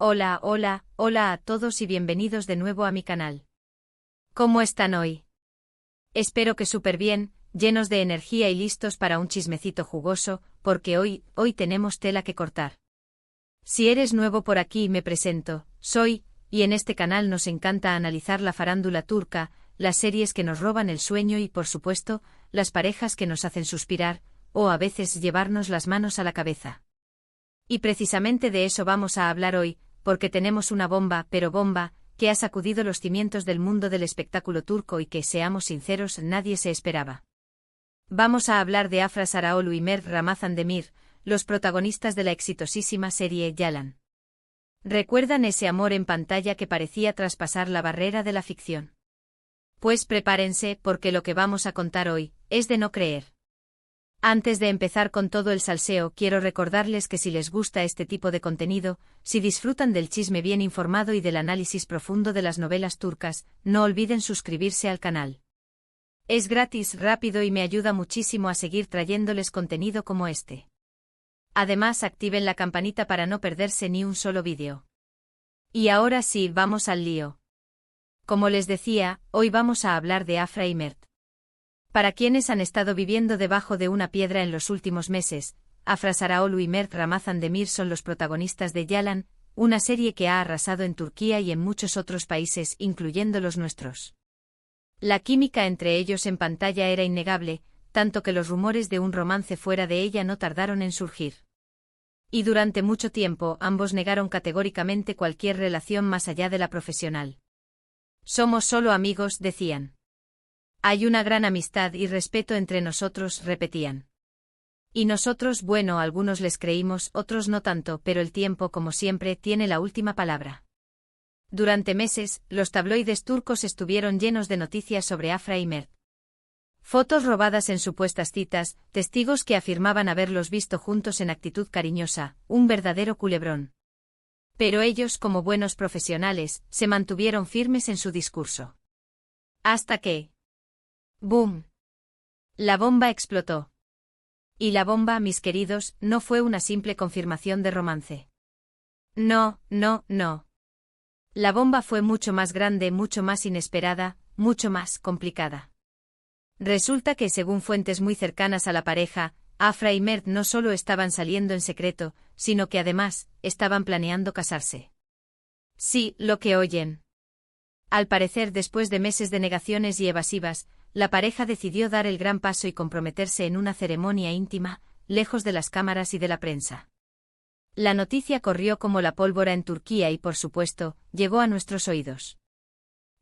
Hola, hola, hola a todos y bienvenidos de nuevo a mi canal. ¿Cómo están hoy? Espero que súper bien, llenos de energía y listos para un chismecito jugoso, porque hoy tenemos tela que cortar. Si eres nuevo por aquí me presento, soy, y en este canal nos encanta analizar la farándula turca, las series que nos roban el sueño y por supuesto, las parejas que nos hacen suspirar, o a veces llevarnos las manos a la cabeza. Y precisamente de eso vamos a hablar hoy, porque tenemos una bomba, pero bomba, que ha sacudido los cimientos del mundo del espectáculo turco y que, seamos sinceros, nadie se esperaba. Vamos a hablar de Afra Sarıoğlu y Mert Ramazan Demir, los protagonistas de la exitosísima serie Yalan. ¿Recuerdan ese amor en pantalla que parecía traspasar la barrera de la ficción? Pues prepárense, porque lo que vamos a contar hoy es de no creer. Antes de empezar con todo el salseo, quiero recordarles que si les gusta este tipo de contenido, si disfrutan del chisme bien informado y del análisis profundo de las novelas turcas, no olviden suscribirse al canal. Es gratis, rápido y me ayuda muchísimo a seguir trayéndoles contenido como este. Además, activen la campanita para no perderse ni un solo vídeo. Y ahora sí, vamos al lío. Como les decía, hoy vamos a hablar de Afra y Mert. Para quienes han estado viviendo debajo de una piedra en los últimos meses, Afra Sarıoğlu y Mert Ramazan Demir son los protagonistas de Yalan, una serie que ha arrasado en Turquía y en muchos otros países, incluyendo los nuestros. La química entre ellos en pantalla era innegable, tanto que los rumores de un romance fuera de ella no tardaron en surgir. Y durante mucho tiempo ambos negaron categóricamente cualquier relación más allá de la profesional. Somos solo amigos, decían. Hay una gran amistad y respeto entre nosotros, repetían. Y nosotros, bueno, algunos les creímos, otros no tanto, pero el tiempo, como siempre, tiene la última palabra. Durante meses, los tabloides turcos estuvieron llenos de noticias sobre Afra y Mert. Fotos robadas en supuestas citas, testigos que afirmaban haberlos visto juntos en actitud cariñosa, un verdadero culebrón. Pero ellos, como buenos profesionales, se mantuvieron firmes en su discurso. Hasta que... ¡boom! La bomba explotó. Y la bomba, mis queridos, no fue una simple confirmación de romance. No, no, no. La bomba fue mucho más grande, mucho más inesperada, mucho más complicada. Resulta que, según fuentes muy cercanas a la pareja, Afra y Mert no solo estaban saliendo en secreto, sino que además, estaban planeando casarse. Sí, lo que oyen. Al parecer, después de meses de negaciones y evasivas, la pareja decidió dar el gran paso y comprometerse en una ceremonia íntima, lejos de las cámaras y de la prensa. La noticia corrió como la pólvora en Turquía y, por supuesto, llegó a nuestros oídos.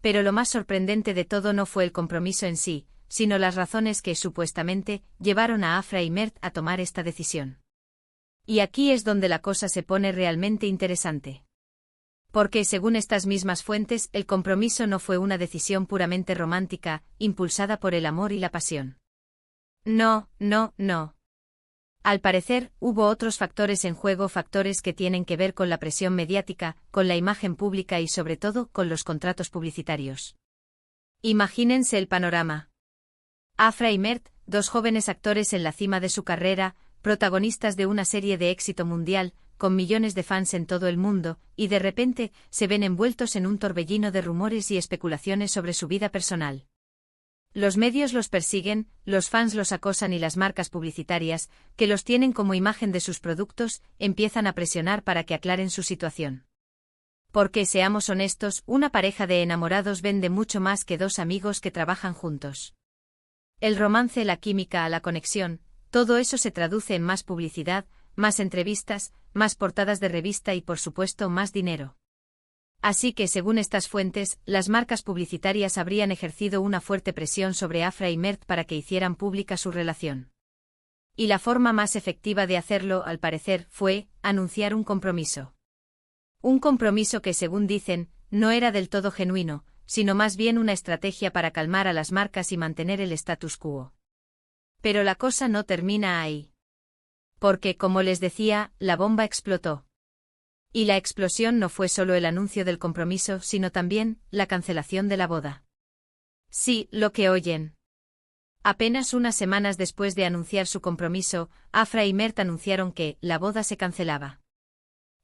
Pero lo más sorprendente de todo no fue el compromiso en sí, sino las razones que, supuestamente, llevaron a Afra y Mert a tomar esta decisión. Y aquí es donde la cosa se pone realmente interesante. Porque, según estas mismas fuentes, el compromiso no fue una decisión puramente romántica, impulsada por el amor y la pasión. No, no, no. Al parecer, hubo otros factores en juego, factores que tienen que ver con la presión mediática, con la imagen pública y sobre todo con los contratos publicitarios. Imagínense el panorama. Afra y Mert, dos jóvenes actores en la cima de su carrera, protagonistas de una serie de éxito mundial, con millones de fans en todo el mundo, y de repente, se ven envueltos en un torbellino de rumores y especulaciones sobre su vida personal. Los medios los persiguen, los fans los acosan y las marcas publicitarias, que los tienen como imagen de sus productos, empiezan a presionar para que aclaren su situación. Porque, seamos honestos, una pareja de enamorados vende mucho más que dos amigos que trabajan juntos. El romance, la química, la conexión, todo eso se traduce en más publicidad, más entrevistas, más portadas de revista y por supuesto más dinero. Así que, según estas fuentes, las marcas publicitarias habrían ejercido una fuerte presión sobre Afra y Mert para que hicieran pública su relación. Y la forma más efectiva de hacerlo, al parecer, fue anunciar un compromiso. Un compromiso que, según dicen, no era del todo genuino, sino más bien una estrategia para calmar a las marcas y mantener el status quo. Pero la cosa no termina ahí. Porque, como les decía, la bomba explotó. Y la explosión no fue solo el anuncio del compromiso, sino también la cancelación de la boda. Sí, lo que oyen. Apenas unas semanas después de anunciar su compromiso, Afra y Mert anunciaron que la boda se cancelaba.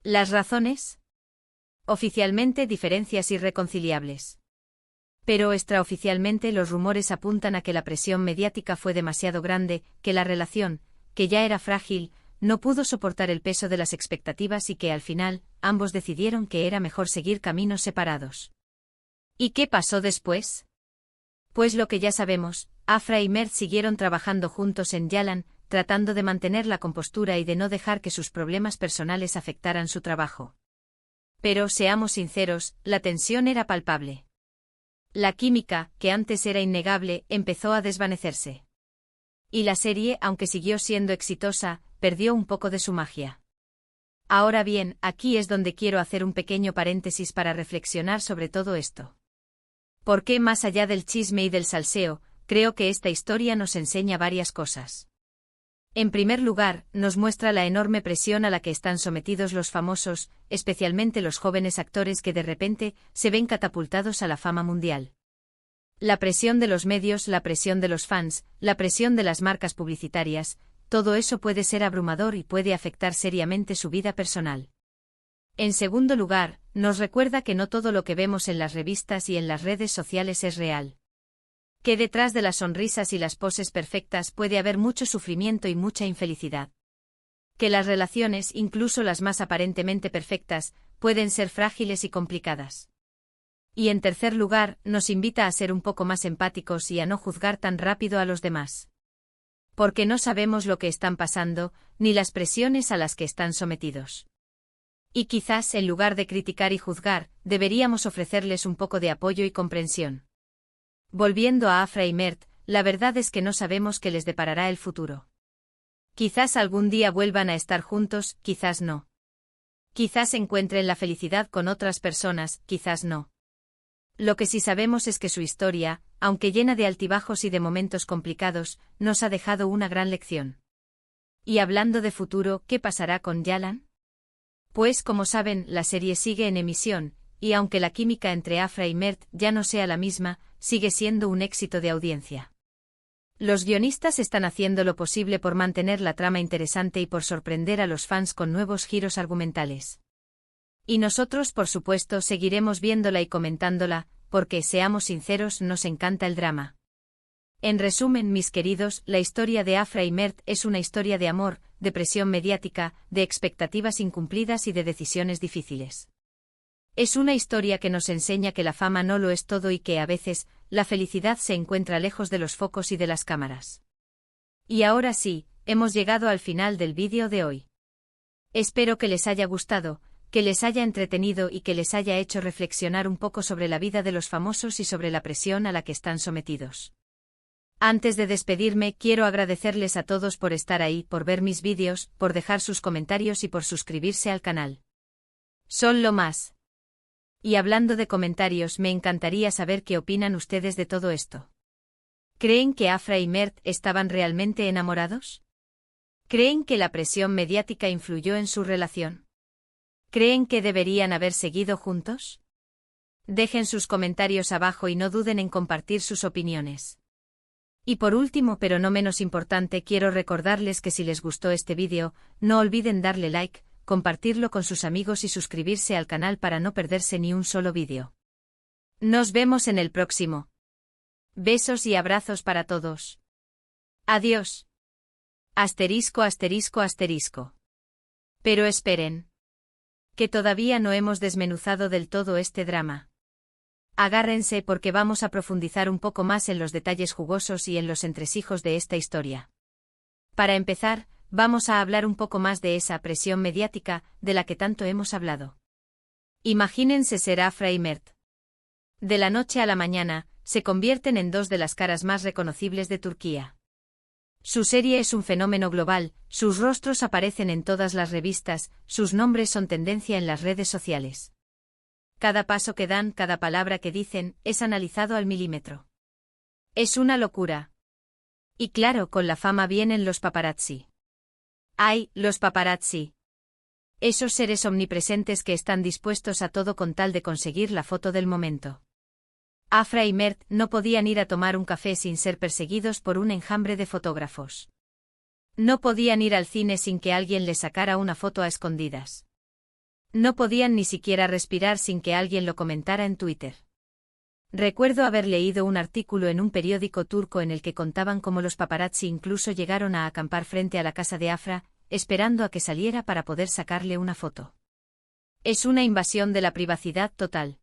¿Las razones? Oficialmente diferencias irreconciliables. Pero extraoficialmente los rumores apuntan a que la presión mediática fue demasiado grande, que la relación, que ya era frágil, no pudo soportar el peso de las expectativas y que al final, ambos decidieron que era mejor seguir caminos separados. ¿Y qué pasó después? Pues lo que ya sabemos, Afra y Mert siguieron trabajando juntos en Yalan, tratando de mantener la compostura y de no dejar que sus problemas personales afectaran su trabajo. Pero, seamos sinceros, la tensión era palpable. La química, que antes era innegable, empezó a desvanecerse. Y la serie, aunque siguió siendo exitosa, perdió un poco de su magia. Ahora bien, aquí es donde quiero hacer un pequeño paréntesis para reflexionar sobre todo esto. Porque más allá del chisme y del salseo, creo que esta historia nos enseña varias cosas. En primer lugar, nos muestra la enorme presión a la que están sometidos los famosos, especialmente los jóvenes actores que de repente se ven catapultados a la fama mundial. La presión de los medios, la presión de los fans, la presión de las marcas publicitarias, todo eso puede ser abrumador y puede afectar seriamente su vida personal. En segundo lugar, nos recuerda que no todo lo que vemos en las revistas y en las redes sociales es real. Que detrás de las sonrisas y las poses perfectas puede haber mucho sufrimiento y mucha infelicidad. Que las relaciones, incluso las más aparentemente perfectas, pueden ser frágiles y complicadas. Y en tercer lugar, nos invita a ser un poco más empáticos y a no juzgar tan rápido a los demás. Porque no sabemos lo que están pasando, ni las presiones a las que están sometidos. Y quizás, en lugar de criticar y juzgar, deberíamos ofrecerles un poco de apoyo y comprensión. Volviendo a Afra y Mert, la verdad es que no sabemos qué les deparará el futuro. Quizás algún día vuelvan a estar juntos, quizás no. Quizás encuentren la felicidad con otras personas, quizás no. Lo que sí sabemos es que su historia, aunque llena de altibajos y de momentos complicados, nos ha dejado una gran lección. Y hablando de futuro, ¿qué pasará con Yalan? Pues como saben, la serie sigue en emisión, y aunque la química entre Afra y Mert ya no sea la misma, sigue siendo un éxito de audiencia. Los guionistas están haciendo lo posible por mantener la trama interesante y por sorprender a los fans con nuevos giros argumentales. Y nosotros, por supuesto, seguiremos viéndola y comentándola, porque, seamos sinceros, nos encanta el drama. En resumen, mis queridos, la historia de Afra y Mert es una historia de amor, de presión mediática, de expectativas incumplidas y de decisiones difíciles. Es una historia que nos enseña que la fama no lo es todo y que, a veces, la felicidad se encuentra lejos de los focos y de las cámaras. Y ahora sí, hemos llegado al final del vídeo de hoy. Espero que les haya gustado, que les haya entretenido y que les haya hecho reflexionar un poco sobre la vida de los famosos y sobre la presión a la que están sometidos. Antes de despedirme, quiero agradecerles a todos por estar ahí, por ver mis vídeos, por dejar sus comentarios y por suscribirse al canal. Son lo más. Y hablando de comentarios, me encantaría saber qué opinan ustedes de todo esto. ¿Creen que Afra y Mert estaban realmente enamorados? ¿Creen que la presión mediática influyó en su relación? ¿Creen que deberían haber seguido juntos? Dejen sus comentarios abajo y no duden en compartir sus opiniones. Y por último, pero no menos importante, quiero recordarles que si les gustó este vídeo, no olviden darle like, compartirlo con sus amigos y suscribirse al canal para no perderse ni un solo vídeo. Nos vemos en el próximo. Besos y abrazos para todos. Adiós. Asterisco, asterisco, asterisco. Pero esperen. Que todavía no hemos desmenuzado del todo este drama. Agárrense porque vamos a profundizar un poco más en los detalles jugosos y en los entresijos de esta historia. Para empezar, vamos a hablar un poco más de esa presión mediática de la que tanto hemos hablado. Imagínense ser Afra y Mert. De la noche a la mañana, se convierten en dos de las caras más reconocibles de Turquía. Su serie es un fenómeno global, sus rostros aparecen en todas las revistas, sus nombres son tendencia en las redes sociales. Cada paso que dan, cada palabra que dicen, es analizado al milímetro. Es una locura. Y claro, con la fama vienen los paparazzi. ¡Ay, los paparazzi! Esos seres omnipresentes que están dispuestos a todo con tal de conseguir la foto del momento. Afra y Mert no podían ir a tomar un café sin ser perseguidos por un enjambre de fotógrafos. No podían ir al cine sin que alguien les sacara una foto a escondidas. No podían ni siquiera respirar sin que alguien lo comentara en Twitter. Recuerdo haber leído un artículo en un periódico turco en el que contaban cómo los paparazzi incluso llegaron a acampar frente a la casa de Afra, esperando a que saliera para poder sacarle una foto. Es una invasión de la privacidad total.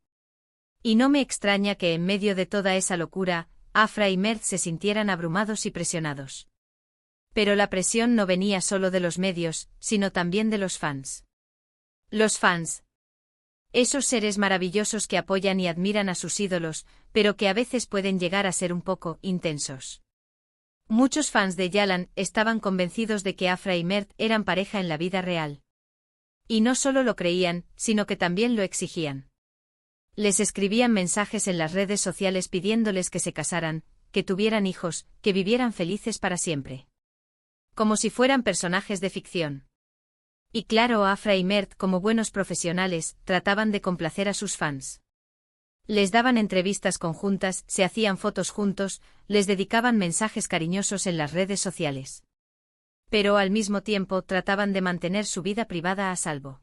Y no me extraña que en medio de toda esa locura, Afra y Mert se sintieran abrumados y presionados. Pero la presión no venía solo de los medios, sino también de los fans. Los fans. Esos seres maravillosos que apoyan y admiran a sus ídolos, pero que a veces pueden llegar a ser un poco intensos. Muchos fans de Yalan estaban convencidos de que Afra y Mert eran pareja en la vida real. Y no solo lo creían, sino que también lo exigían. Les escribían mensajes en las redes sociales pidiéndoles que se casaran, que tuvieran hijos, que vivieran felices para siempre. Como si fueran personajes de ficción. Y claro, Afra y Mert, como buenos profesionales, trataban de complacer a sus fans. Les daban entrevistas conjuntas, se hacían fotos juntos, les dedicaban mensajes cariñosos en las redes sociales. Pero al mismo tiempo trataban de mantener su vida privada a salvo.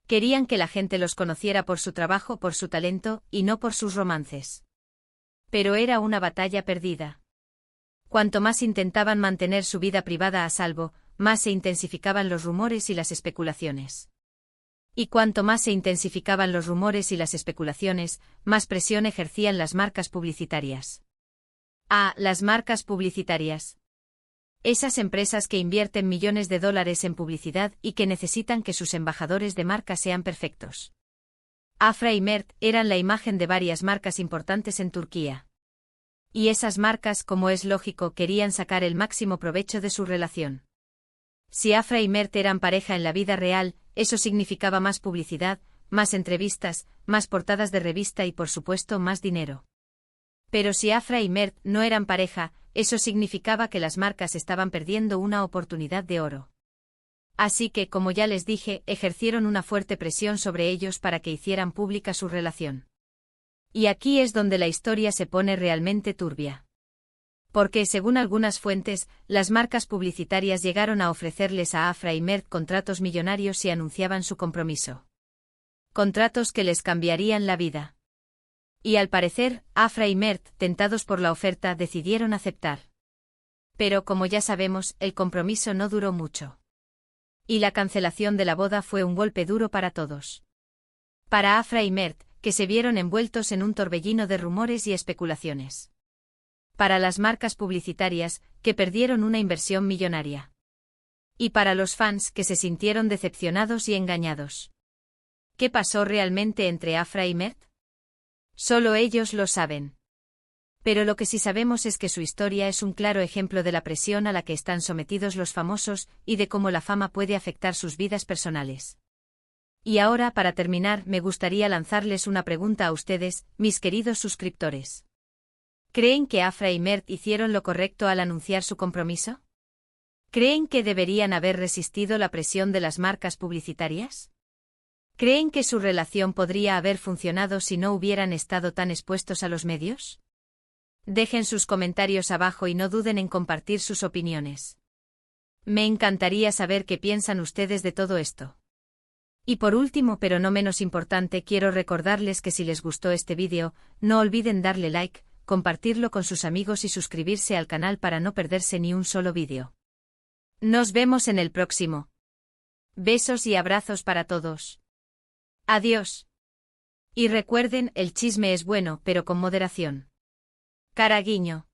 Querían que la gente los conociera por su trabajo, por su talento, y no por sus romances. Pero era una batalla perdida. Cuanto más intentaban mantener su vida privada a salvo, más se intensificaban los rumores y las especulaciones. Y cuanto más se intensificaban los rumores y las especulaciones, más presión ejercían las marcas publicitarias. Ah, las marcas publicitarias. Esas empresas que invierten millones de dólares en publicidad y que necesitan que sus embajadores de marca sean perfectos. Afra y Mert eran la imagen de varias marcas importantes en Turquía. Y esas marcas, como es lógico, querían sacar el máximo provecho de su relación. Si Afra y Mert eran pareja en la vida real, eso significaba más publicidad, más entrevistas, más portadas de revista y por supuesto más dinero. Pero si Afra y Mert no eran pareja, eso significaba que las marcas estaban perdiendo una oportunidad de oro. Así que, como ya les dije, ejercieron una fuerte presión sobre ellos para que hicieran pública su relación. Y aquí es donde la historia se pone realmente turbia. Porque, según algunas fuentes, las marcas publicitarias llegaron a ofrecerles a Afra y Mert contratos millonarios si anunciaban su compromiso. Contratos que les cambiarían la vida. Y al parecer, Afra y Mert, tentados por la oferta, decidieron aceptar. Pero como ya sabemos, el compromiso no duró mucho. Y la cancelación de la boda fue un golpe duro para todos. Para Afra y Mert, que se vieron envueltos en un torbellino de rumores y especulaciones. Para las marcas publicitarias, que perdieron una inversión millonaria. Y para los fans, que se sintieron decepcionados y engañados. ¿Qué pasó realmente entre Afra y Mert? Solo ellos lo saben. Pero lo que sí sabemos es que su historia es un claro ejemplo de la presión a la que están sometidos los famosos y de cómo la fama puede afectar sus vidas personales. Y ahora, para terminar, me gustaría lanzarles una pregunta a ustedes, mis queridos suscriptores. ¿Creen que Afra y Mert hicieron lo correcto al anunciar su compromiso? ¿Creen que deberían haber resistido la presión de las marcas publicitarias? ¿Creen que su relación podría haber funcionado si no hubieran estado tan expuestos a los medios? Dejen sus comentarios abajo y no duden en compartir sus opiniones. Me encantaría saber qué piensan ustedes de todo esto. Y por último, pero no menos importante, quiero recordarles que si les gustó este vídeo, no olviden darle like, compartirlo con sus amigos y suscribirse al canal para no perderse ni un solo vídeo. Nos vemos en el próximo. Besos y abrazos para todos. Adiós. Y recuerden, el chisme es bueno, pero con moderación. Cara guiño.